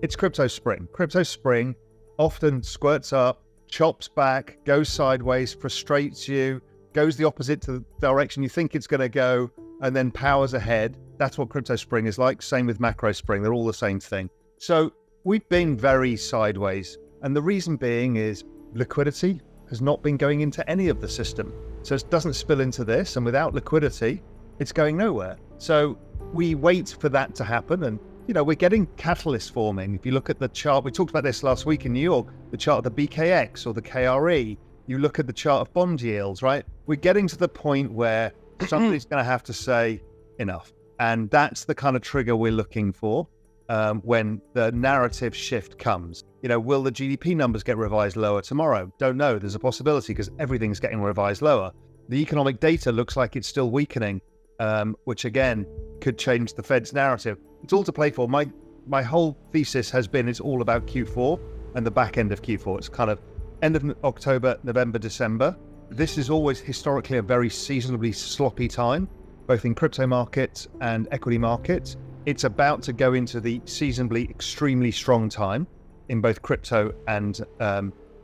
It's crypto spring. Crypto spring often squirts up, chops back, goes sideways, frustrates you, goes the opposite to the direction you think it's going to go, and then powers ahead. That's what crypto spring is like. Same with macro spring. They're all the same thing. So we've been very sideways. And the reason being is liquidity has not been going into any of the system. So it doesn't spill into this. And without liquidity, it's going nowhere. So we wait for that to happen. And, we're getting catalysts forming. If you look at the chart, we talked about this last week in New York, the chart of the BKX or the KRE, you look at the chart of bond yields, right? We're getting to the point where somebody's going to have to say enough. And that's the kind of trigger we're looking for when the narrative shift comes. Will the GDP numbers get revised lower tomorrow? Don't know. There's a possibility because everything's getting revised lower. The economic data looks like it's still weakening, which again could change the Fed's narrative. It's all to play for. My whole thesis has been it's all about Q4 and the back end of Q4. It's kind of end of October, November, December. This is always historically a very seasonably sloppy time, both in crypto markets and equity markets. It's about to go into the seasonably extremely strong time in both crypto and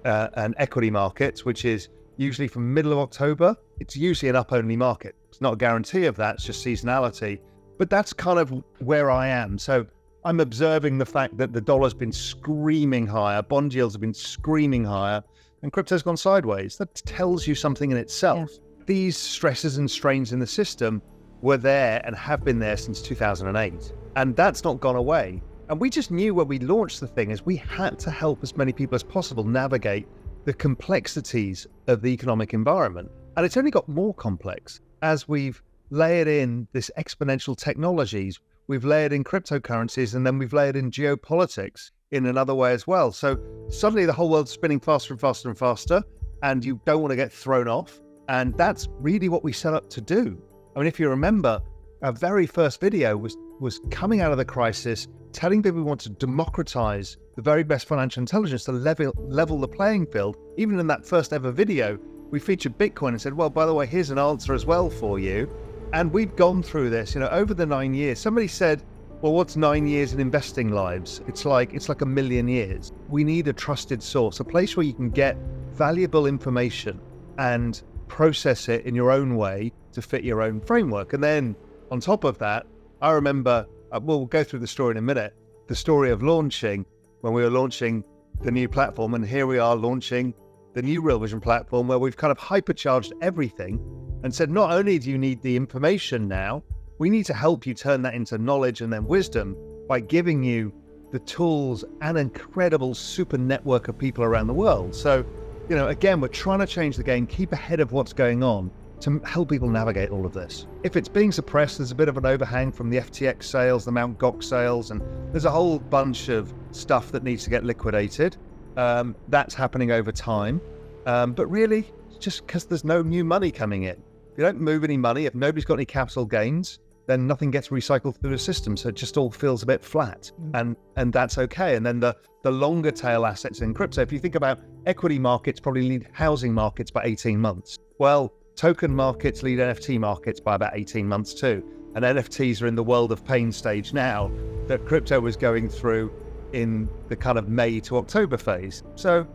equity markets, which is usually from middle of October. It's usually an up-only market. It's not a guarantee of that, it's just seasonality. But that's kind of where I am. So I'm observing the fact that the dollar's been screaming higher, bond yields have been screaming higher, and crypto's gone sideways. That tells you something in itself. Yeah. These stresses and strains in the system were there and have been there since 2008. And that's not gone away. And we just knew when we launched the thing is we had to help as many people as possible navigate the complexities of the economic environment. And it's only got more complex as we've layered in this exponential technologies. We've layered in cryptocurrencies, and then we've layered in geopolitics in another way as well. So suddenly the whole world's spinning faster and faster and faster, and you don't want to get thrown off. And that's really what we set up to do. I mean, if you remember, our very first video was coming out of the crisis, telling people we want to democratize the very best financial intelligence to level the playing field. Even in that first ever video, we featured Bitcoin and said, well, by the way, here's an answer as well for you. And we've gone through this, over the 9 years. Somebody said, well, what's 9 years in investing lives? It's like a million years. We need a trusted source, a place where you can get valuable information and process it in your own way to fit your own framework. And then on top of that, I remember, we'll go through the story in a minute, the story of launching, when we were launching the new platform, and here we are launching the new Real Vision platform, where we've kind of hypercharged everything and said, not only do you need the information now, we need to help you turn that into knowledge and then wisdom by giving you the tools and incredible super network of people around the world. So, again, we're trying to change the game, keep ahead of what's going on to help people navigate all of this. If it's being suppressed, there's a bit of an overhang from the FTX sales, the Mt. Gox sales, and there's a whole bunch of stuff that needs to get liquidated. That's happening over time. But really, just because there's no new money coming in. If you don't move any money, if nobody's got any capital gains, then nothing gets recycled through the system. So it just all feels a bit flat. And that's okay. And then the longer tail assets in crypto, if you think about equity markets, probably lead housing markets by 18 months. Well, token markets lead NFT markets by about 18 months too. And NFTs are in the world of pain stage now that crypto was going through in the kind of May to October phase. So,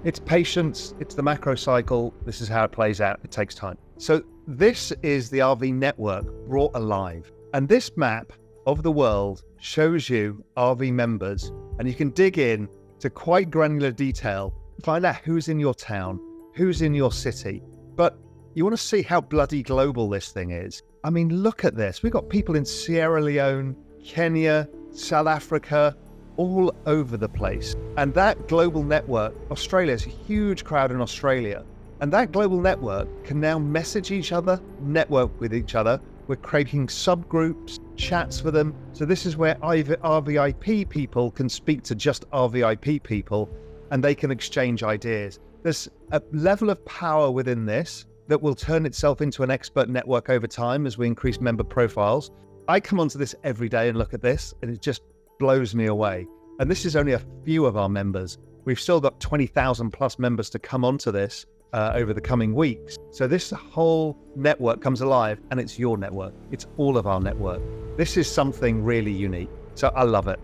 it's patience, it's the macro cycle. This is how it plays out. It takes time. So this is the RV network brought alive. And this map of the world shows you RV members, and you can dig in to quite granular detail, find out who's in your town, who's in your city. But you want to see how bloody global this thing is. I mean, look at this. We've got people in Sierra Leone, Kenya, South Africa, all over the place. And that global network, Australia's a huge crowd in Australia. And that global network can now message each other, network with each other. We're creating subgroups, chats for them. So this is where RVIP people can speak to just RVIP people, and they can exchange ideas. There's a level of power within this that will turn itself into an expert network over time as we increase member profiles. I come onto this every day and look at this, and it just blows me away. And this is only a few of our members. We've still got 20,000 plus members to come onto this over the coming weeks. So this whole network comes alive, and it's your network. It's all of our network. This is something really unique. So I love it.